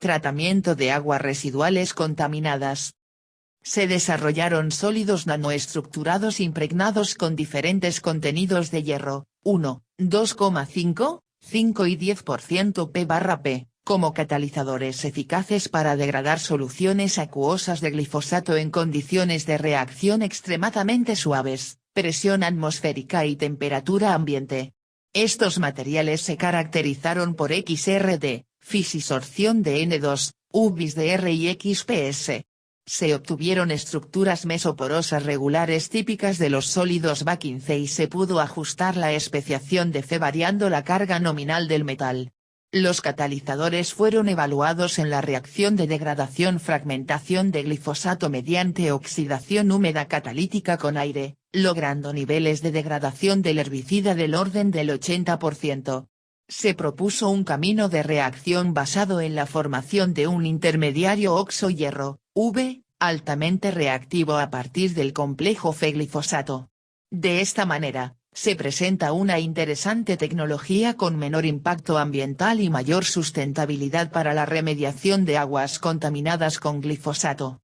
Tratamiento de aguas residuales contaminadas. Se desarrollaron sólidos nanoestructurados impregnados con diferentes contenidos de hierro, 1, 2,5, 5 y 10% P/P, como catalizadores eficaces para degradar soluciones acuosas de glifosato en condiciones de reacción extremadamente suaves, presión atmosférica y temperatura ambiente. Estos materiales se caracterizaron por XRD, fisisorción de N2, UBIS de R y XPS. Se obtuvieron estructuras mesoporosas regulares típicas de los sólidos B15 y se pudo ajustar la especiación de Fe variando la carga nominal del metal. Los catalizadores fueron evaluados en la reacción de degradación-fragmentación de glifosato mediante oxidación húmeda catalítica con aire, logrando niveles de degradación del herbicida del orden del 80%. Se propuso un camino de reacción basado en la formación de un intermediario oxo-hierro, V, altamente reactivo a partir del complejo Fe-glifosato. De esta manera, se presenta una interesante tecnología con menor impacto ambiental y mayor sustentabilidad para la remediación de aguas contaminadas con glifosato.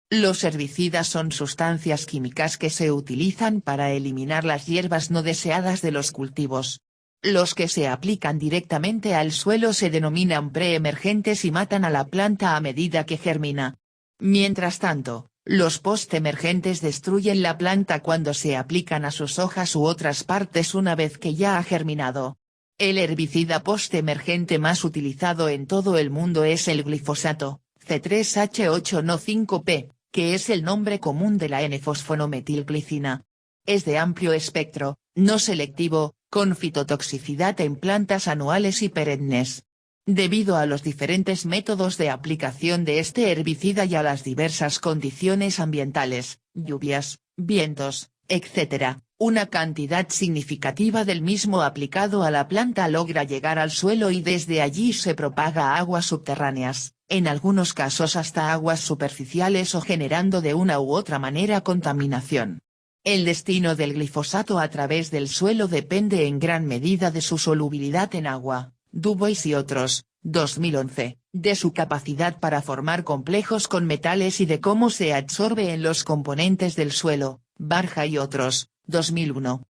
Los herbicidas son sustancias químicas que se utilizan para eliminar las hierbas no deseadas de los cultivos. Los que se aplican directamente al suelo se denominan preemergentes y matan a la planta a medida que germina. Mientras tanto, los postemergentes destruyen la planta cuando se aplican a sus hojas u otras partes una vez que ya ha germinado. El herbicida postemergente más utilizado en todo el mundo es el glifosato, C3H8No5P, que es el nombre común de la N-fosfonometilglicina. Es de amplio espectro, no selectivo, con fitotoxicidad en plantas anuales y perennes. Debido a los diferentes métodos de aplicación de este herbicida y a las diversas condiciones ambientales, lluvias, vientos, etc., una cantidad significativa del mismo aplicado a la planta logra llegar al suelo y desde allí se propaga a aguas subterráneas, en algunos casos hasta aguas superficiales o generando de una u otra manera contaminación. El destino del glifosato a través del suelo depende en gran medida de su solubilidad en agua. Dubois y otros, 2011, de su capacidad para formar complejos con metales y de cómo se absorbe en los componentes del suelo, Barja y otros, 2001.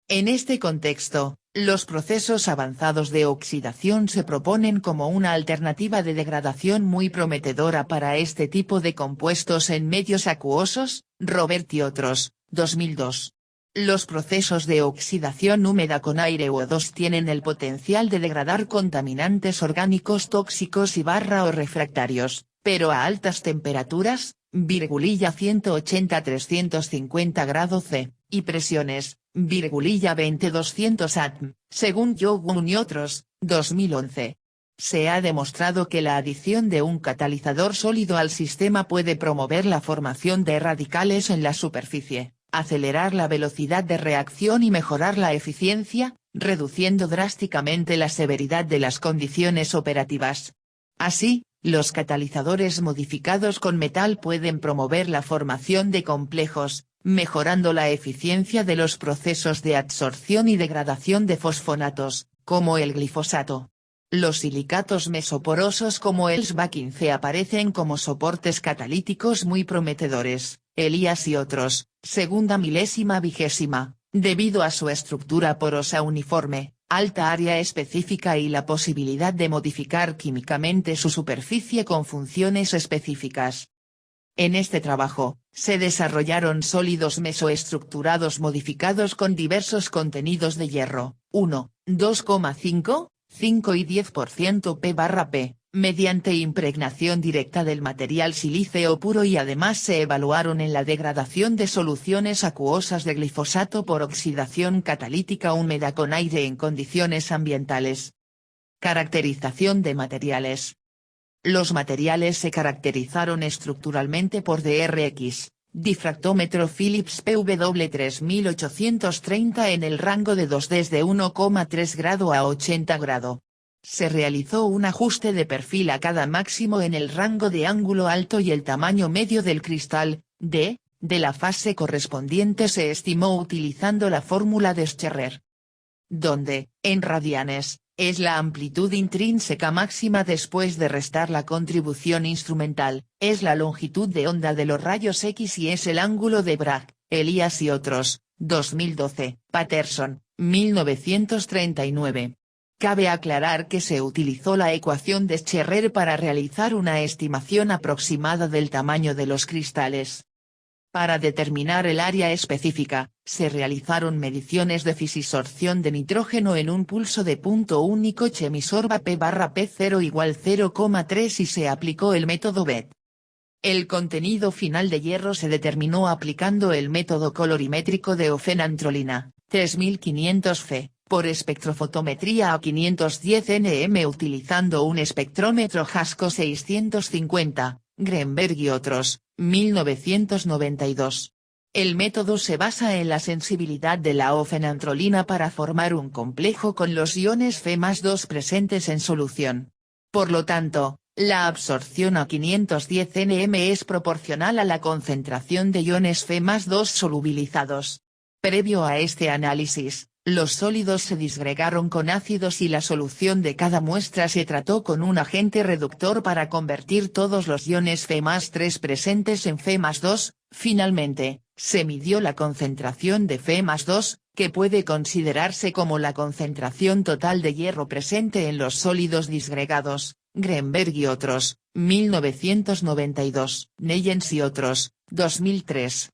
En este contexto, los procesos avanzados de oxidación se proponen como una alternativa de degradación muy prometedora para este tipo de compuestos en medios acuosos, Robert y otros, 2002. Los procesos de oxidación húmeda con aire O2 tienen el potencial de degradar contaminantes orgánicos tóxicos y o refractarios, pero a altas temperaturas, 180-350 grados C, y presiones, 20-200 atm, según Yogun y otros, 2011. Se ha demostrado que la adición de un catalizador sólido al sistema puede promover la formación de radicales en la superficie, acelerar la velocidad de reacción y mejorar la eficiencia, reduciendo drásticamente la severidad de las condiciones operativas. Así, los catalizadores modificados con metal pueden promover la formación de complejos, mejorando la eficiencia de los procesos de absorción y degradación de fosfonatos, como el glifosato. Los silicatos mesoporosos como el SBA15 aparecen como soportes catalíticos muy prometedores, Elías y otros, segunda milésima vigésima, debido a su estructura porosa uniforme, alta área específica y la posibilidad de modificar químicamente su superficie con funciones específicas. En este trabajo, se desarrollaron sólidos mesoestructurados modificados con diversos contenidos de hierro, 1, 2,5, 5 y 10% P/P, mediante impregnación directa del material silíceo puro y además se evaluaron en la degradación de soluciones acuosas de glifosato por oxidación catalítica húmeda con aire en condiciones ambientales. Caracterización de materiales. Los materiales se caracterizaron estructuralmente por DRX, difractómetro Philips PW3830 en el rango de 2 desde 1,3 grado a 80 grado. Se realizó un ajuste de perfil a cada máximo en el rango de ángulo alto y el tamaño medio del cristal, D, de la fase correspondiente se estimó utilizando la fórmula de Scherrer, donde, en radianes, Es la amplitud intrínseca máxima después de restar la contribución instrumental, es la longitud de onda de los rayos X y es el ángulo de Bragg, Elias y otros, 2012, Patterson, 1939. Cabe aclarar que se utilizó la ecuación de Scherrer para realizar una estimación aproximada del tamaño de los cristales. Para determinar el área específica, se realizaron mediciones de fisiosorción de nitrógeno en un pulso de punto único chemisorba P/P0 igual 0,3 y se aplicó el método BET. El contenido final de hierro se determinó aplicando el método colorimétrico de ofenantrolina, 3500 F, por espectrofotometría a 510 nm utilizando un espectrómetro JASCO 650, Greenberg y otros, 1992. El método se basa en la sensibilidad de la ofenantrolina para formar un complejo con los iones Fe+2 presentes en solución. Por lo tanto, la absorción a 510 nm es proporcional a la concentración de iones Fe+2 solubilizados. Previo a este análisis, los sólidos se disgregaron con ácidos y la solución de cada muestra se trató con un agente reductor para convertir todos los iones Fe+3 presentes en Fe+2, finalmente, se midió la concentración de Fe+2, que puede considerarse como la concentración total de hierro presente en los sólidos disgregados, Greenberg y otros, 1992, Neyens y otros, 2003.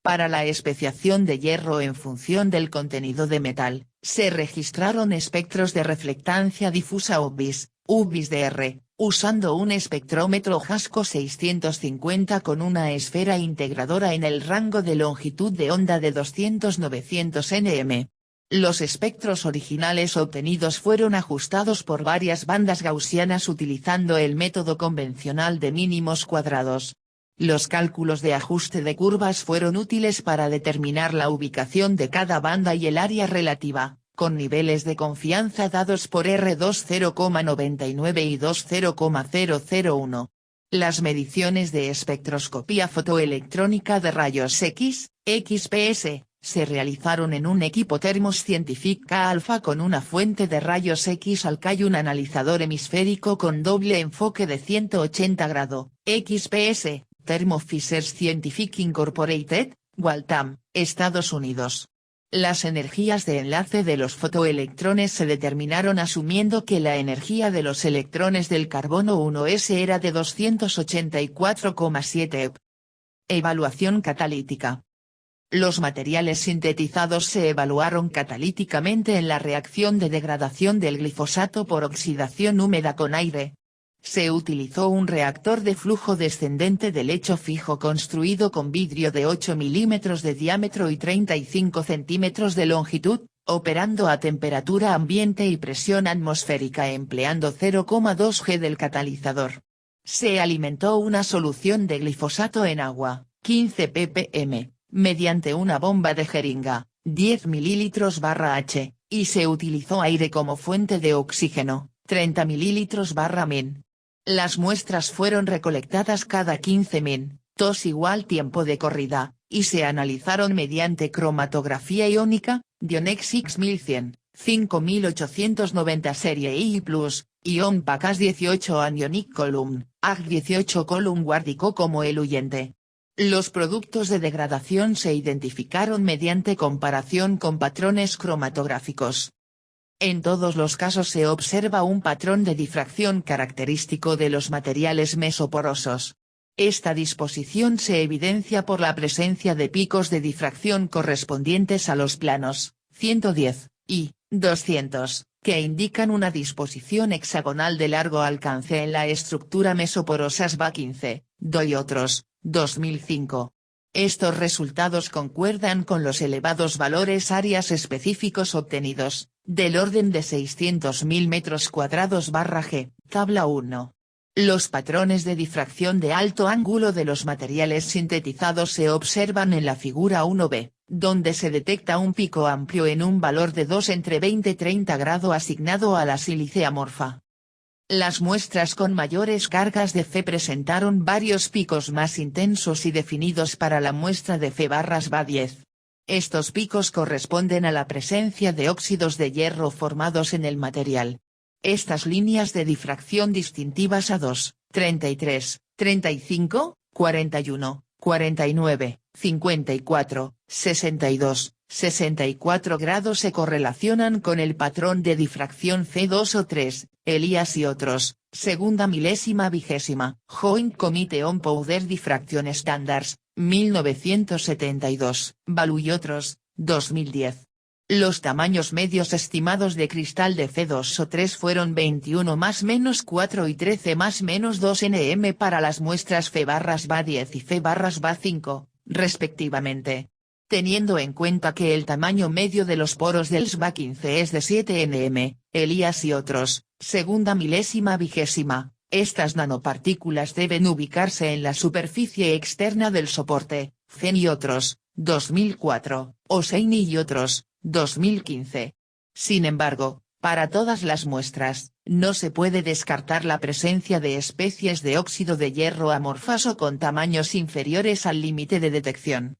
Para la especiación de hierro en función del contenido de metal, se registraron espectros de reflectancia difusa UBIS-DR, usando un espectrómetro JASCO 650 con una esfera integradora en el rango de longitud de onda de 200-900 nm. Los espectros originales obtenidos fueron ajustados por varias bandas gaussianas utilizando el método convencional de mínimos cuadrados. Los cálculos de ajuste de curvas fueron útiles para determinar la ubicación de cada banda y el área relativa, con niveles de confianza dados por R2 0,99 y 2 0,001. Las mediciones de espectroscopía fotoelectrónica de rayos X, XPS, se realizaron en un equipo Thermos Scientific K-alpha con una fuente de rayos X alca y un analizador hemisférico con doble enfoque de 180 grados, XPS. Thermo Fisher Scientific Incorporated, Waltham, Estados Unidos. Las energías de enlace de los fotoelectrones se determinaron asumiendo que la energía de los electrones del carbono 1s era de 284,7 eV. Evaluación catalítica. Los materiales sintetizados se evaluaron catalíticamente en la reacción de degradación del glifosato por oxidación húmeda con aire. Se utilizó un reactor de flujo descendente de lecho fijo construido con vidrio de 8 milímetros de diámetro y 35 centímetros de longitud, operando a temperatura ambiente y presión atmosférica empleando 0,2 G del catalizador. Se alimentó una solución de glifosato en agua, 15 ppm, mediante una bomba de jeringa, 10 ml/H, y se utilizó aire como fuente de oxígeno, 30 ml/min. Las muestras fueron recolectadas cada 15 min, igual tiempo de corrida, y se analizaron mediante cromatografía iónica, Dionex X1100, 5890 serie II+, Ion Pacas 18 Anionic Column, AG 18 Column Guardicó como eluyente. Los productos de degradación se identificaron mediante comparación con patrones cromatográficos. En todos los casos se observa un patrón de difracción característico de los materiales mesoporosos. Esta disposición se evidencia por la presencia de picos de difracción correspondientes a los planos 110 y 200, que indican una disposición hexagonal de largo alcance en la estructura mesoporosa SBA15, DO y otros, 2005. Estos resultados concuerdan con los elevados valores áreas específicos obtenidos, del orden de 600.000 m²/G, tabla 1. Los patrones de difracción de alto ángulo de los materiales sintetizados se observan en la figura 1b, donde se detecta un pico amplio en un valor de 2 entre 20-30 grado asignado a la sílice amorfa. Las muestras con mayores cargas de Fe presentaron varios picos más intensos y definidos para la muestra de Fe/SBA10. Estos picos corresponden a la presencia de óxidos de hierro formados en el material. Estas líneas de difracción distintivas a 2, 33, 35, 41, 49, 54, 62, 64 grados se correlacionan con el patrón de difracción C2 o 3, Elias y otros, segunda milésima vigésima, Joint Committee on Powder Diffraction Standards, 1972, Balu y otros, 2010. Los tamaños medios estimados de cristal de C2 o 3 fueron 21 más menos 4 y 13 más menos 2 nm para las muestras F/Va10 y F/Va5, respectivamente. Teniendo en cuenta que el tamaño medio de los poros del SVA15 es de 7 nm, Elias y otros, segunda milésima vigésima, estas nanopartículas deben ubicarse en la superficie externa del soporte, Fen y otros, 2004, Hosseini y otros, 2015. Sin embargo, para todas las muestras, no se puede descartar la presencia de especies de óxido de hierro amorfas o con tamaños inferiores al límite de detección.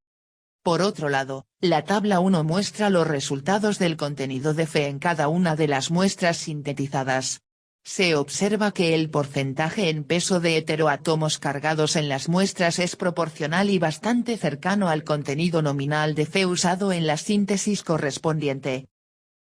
Por otro lado, la tabla 1 muestra los resultados del contenido de Fe en cada una de las muestras sintetizadas. Se observa que el porcentaje en peso de heteroátomos cargados en las muestras es proporcional y bastante cercano al contenido nominal de Fe usado en la síntesis correspondiente.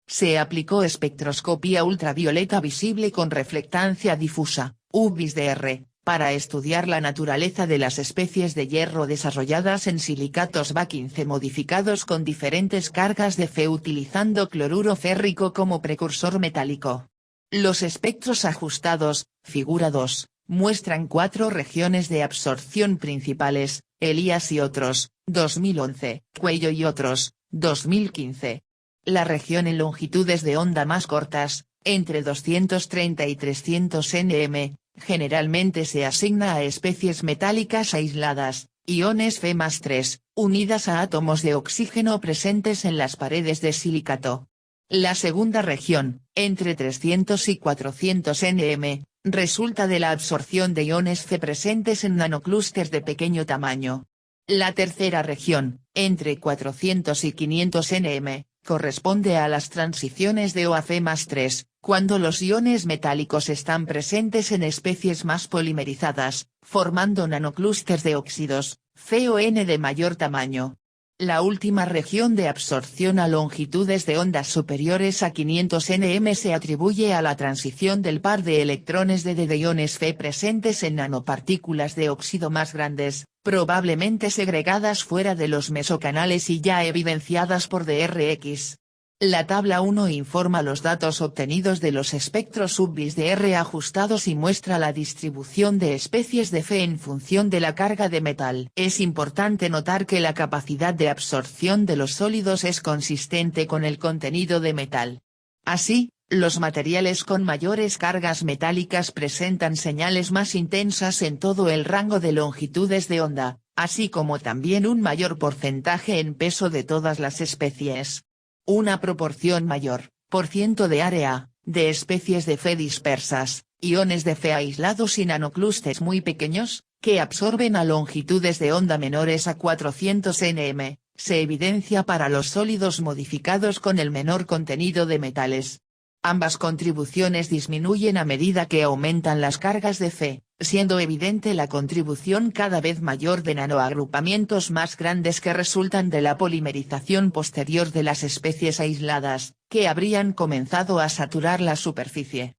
Se aplicó espectroscopía ultravioleta visible con reflectancia difusa, UVIS-DR, para estudiar la naturaleza de las especies de hierro desarrolladas en silicatos Va15 modificados con diferentes cargas de Fe utilizando cloruro férrico como precursor metálico. Los espectros ajustados, figura 2, muestran 4 regiones de absorción principales, Elias y otros, 2011, Cuello y otros, 2015. La región en longitudes de onda más cortas, entre 230 y 300 nm, generalmente se asigna a especies metálicas aisladas, iones Fe+3, unidas a átomos de oxígeno presentes en las paredes de silicato. La segunda región, entre 300 y 400 nm, resulta de la absorción de iones Fe presentes en nanoclústeres de pequeño tamaño. La tercera región, entre 400 y 500 nm, corresponde a las transiciones de OAF+3, cuando los iones metálicos están presentes en especies más polimerizadas, formando nanoclústeres de óxidos, Fe o N de mayor tamaño. La última región de absorción a longitudes de ondas superiores a 500 nm se atribuye a la transición del par de electrones de iones Fe presentes en nanopartículas de óxido más grandes, probablemente segregadas fuera de los mesocanales y ya evidenciadas por DRX. La tabla 1 informa los datos obtenidos de los espectros UVIS-DR ajustados y muestra la distribución de especies de Fe en función de la carga de metal. Es importante notar que la capacidad de absorción de los sólidos es consistente con el contenido de metal. Así, los materiales con mayores cargas metálicas presentan señales más intensas en todo el rango de longitudes de onda, así como también un mayor porcentaje en peso de todas las especies. Una proporción mayor, por ciento de área, de especies de Fe dispersas, iones de Fe aislados y nanoclústeres muy pequeños, que absorben a longitudes de onda menores a 400 nm, se evidencia para los sólidos modificados con el menor contenido de metales. Ambas contribuciones disminuyen a medida que aumentan las cargas de Fe, siendo evidente la contribución cada vez mayor de nanoagrupamientos más grandes que resultan de la polimerización posterior de las especies aisladas, que habrían comenzado a saturar la superficie.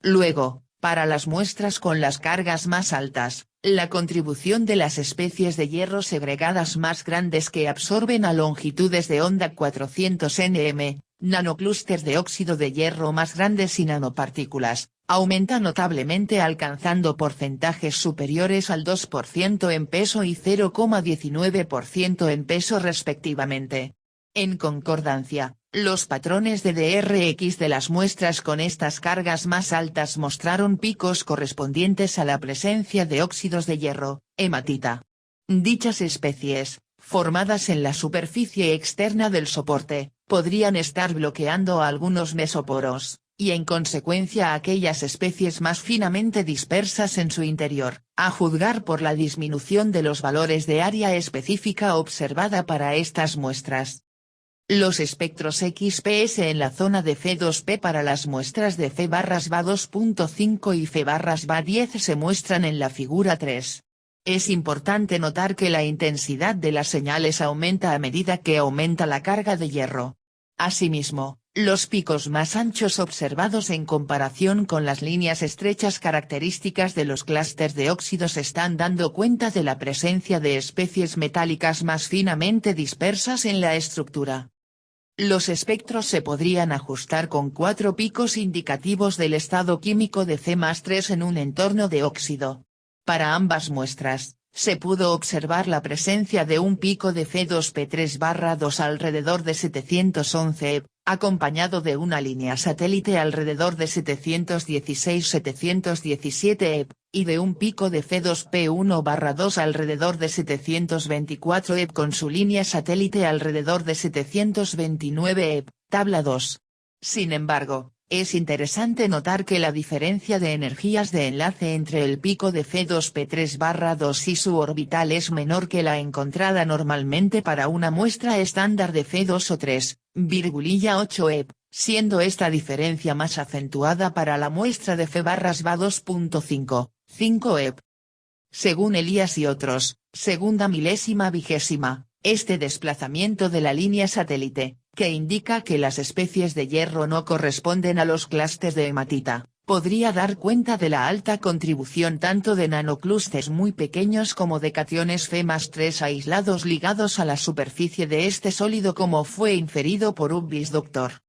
Luego, para las muestras con las cargas más altas, la contribución de las especies de hierro segregadas más grandes que absorben a longitudes de onda 400 nm, nanoclústeres de óxido de hierro más grandes y nanopartículas, aumenta notablemente alcanzando porcentajes superiores al 2% en peso y 0,19% en peso respectivamente. En concordancia, los patrones de DRX de las muestras con estas cargas más altas mostraron picos correspondientes a la presencia de óxidos de hierro, hematita. Dichas especies, formadas en la superficie externa del soporte, podrían estar bloqueando algunos mesoporos, y en consecuencia aquellas especies más finamente dispersas en su interior, a juzgar por la disminución de los valores de área específica observada para estas muestras. Los espectros XPS en la zona de F2P para las muestras de F/Va2.5 y F/Va10 se muestran en la figura 3. Es importante notar que la intensidad de las señales aumenta a medida que aumenta la carga de hierro. Asimismo, los picos más anchos observados en comparación con las líneas estrechas características de los clústeres de óxidos están dando cuenta de la presencia de especies metálicas más finamente dispersas en la estructura. Los espectros se podrían ajustar con 4 picos indicativos del estado químico de C+3 en un entorno de óxido. Para ambas muestras, se pudo observar la presencia de un pico de F2P3/2 alrededor de 711 eV, acompañado de una línea satélite alrededor de 716-717 eV, y de un pico de F2P1/2 alrededor de 724 eV con su línea satélite alrededor de 729 eV, tabla 2. Sin embargo, es interesante notar que la diferencia de energías de enlace entre el pico de F2P3/2 y su orbital es menor que la encontrada normalmente para una muestra estándar de F2 o 3,8 eV, siendo esta diferencia más acentuada para la muestra de F/Va2.5, 5 eV. Según Elías y otros, segunda milésima vigésima, este desplazamiento de la línea satélite, que indica que las especies de hierro no corresponden a los clústeres de hematita, podría dar cuenta de la alta contribución tanto de nanoclústeres muy pequeños como de cationes F+3 aislados ligados a la superficie de este sólido como fue inferido por Ubis Dr.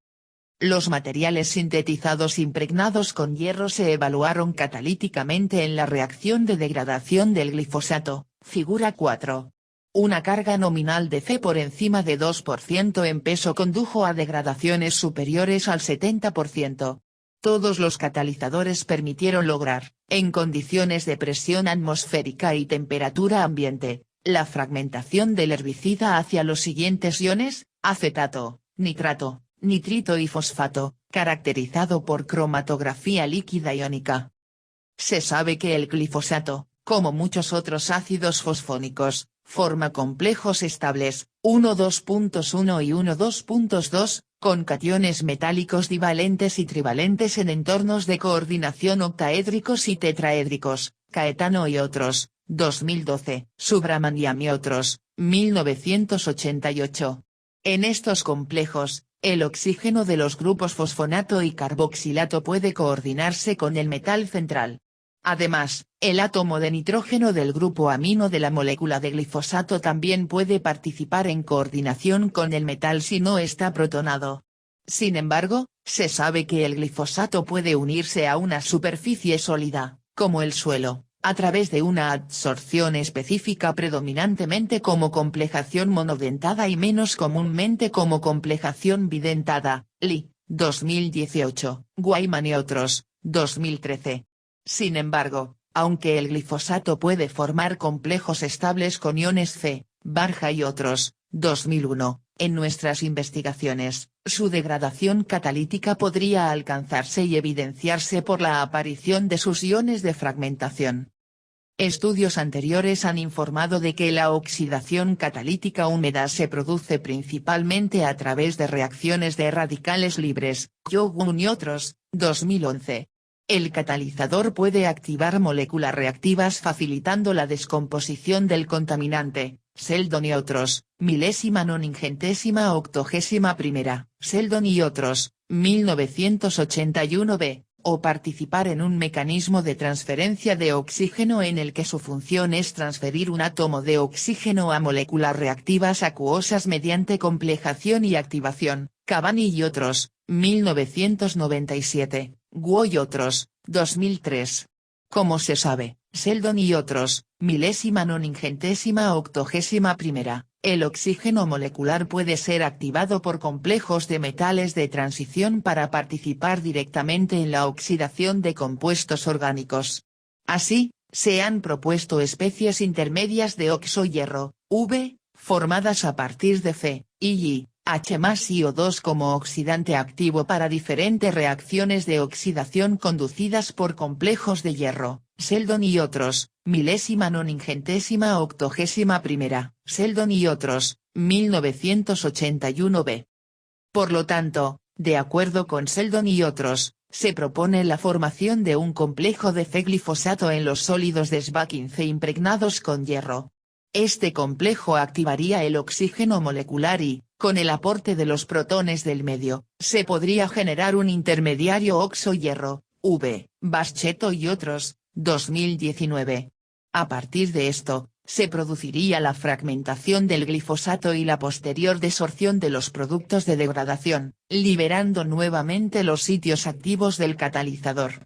Los materiales sintetizados impregnados con hierro se evaluaron catalíticamente en la reacción de degradación del glifosato, figura 4. Una carga nominal de Fe por encima de 2% en peso condujo a degradaciones superiores al 70%. Todos los catalizadores permitieron lograr, en condiciones de presión atmosférica y temperatura ambiente, la fragmentación del herbicida hacia los siguientes iones: acetato, nitrato, nitrito y fosfato, caracterizado por cromatografía líquida iónica. Se sabe que el glifosato, como muchos otros ácidos fosfónicos, forma complejos estables, 1,2.1 y 1,2.2, con cationes metálicos divalentes y trivalentes en entornos de coordinación octaédricos y tetraédricos, Caetano y otros, 2012, Subramaniam y otros, 1988. En estos complejos, el oxígeno de los grupos fosfonato y carboxilato puede coordinarse con el metal central. Además, el átomo de nitrógeno del grupo amino de la molécula de glifosato también puede participar en coordinación con el metal si no está protonado. Sin embargo, se sabe que el glifosato puede unirse a una superficie sólida, como el suelo, a través de una adsorción específica predominantemente como complejación monodentada y menos comúnmente como complejación bidentada, Li, 2018, Wyman y otros, 2013. Sin embargo, aunque el glifosato puede formar complejos estables con iones Fe, Barja y otros, 2001, en nuestras investigaciones, su degradación catalítica podría alcanzarse y evidenciarse por la aparición de sus iones de fragmentación. Estudios anteriores han informado de que la oxidación catalítica húmeda se produce principalmente a través de reacciones de radicales libres, Young y otros, 2011. El catalizador puede activar moléculas reactivas facilitando la descomposición del contaminante, Seldon y otros, milésima noningentésima octogésima primera, Seldon y otros, 1981b, o participar en un mecanismo de transferencia de oxígeno en el que su función es transferir un átomo de oxígeno a moléculas reactivas acuosas mediante complejación y activación, Cavani y otros, 1997. Guo y otros, 2003. Como se sabe, Seldon y otros, milésima noningentésima octogésima primera, el oxígeno molecular puede ser activado por complejos de metales de transición para participar directamente en la oxidación de compuestos orgánicos. Así, se han propuesto especies intermedias de oxo-hierro, V, formadas a partir de Fe, y H+CO2 como oxidante activo para diferentes reacciones de oxidación conducidas por complejos de hierro, Sheldon y otros, 1090-80 Sheldon y otros, 1981b. Por lo tanto, de acuerdo con Sheldon y otros, se propone la formación de un complejo de Fe-glifosato en los sólidos de SBA15 impregnados con hierro. Este complejo activaría el oxígeno molecular y, con el aporte de los protones del medio, se podría generar un intermediario oxo-hierro, V. Bascheto y otros, 2019. A partir de esto, se produciría la fragmentación del glifosato y la posterior desorción de los productos de degradación, liberando nuevamente los sitios activos del catalizador.